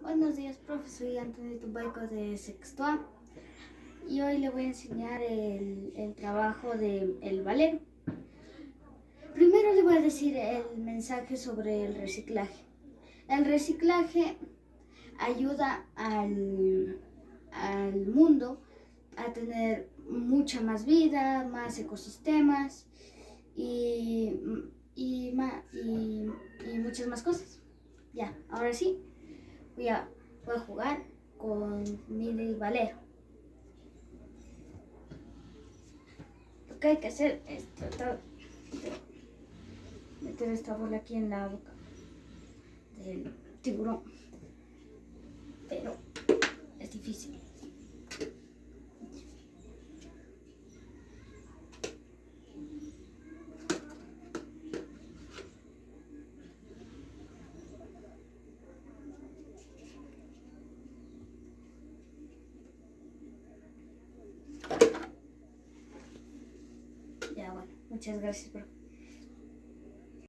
Buenos días, profe. Soy Antonio Tubaico de sexto A y hoy le voy a enseñar el trabajo del valero. Primero le voy a decir el mensaje sobre el reciclaje. El reciclaje ayuda al mundo a tener mucha más vida, más ecosistemas y muchas más cosas. Ya, ahora sí. Voy a jugar con mi valero. Lo que hay que hacer es tratar de meter esta bola aquí en la boca del tiburón. Pero es difícil. Ya, bueno, muchas gracias, profe.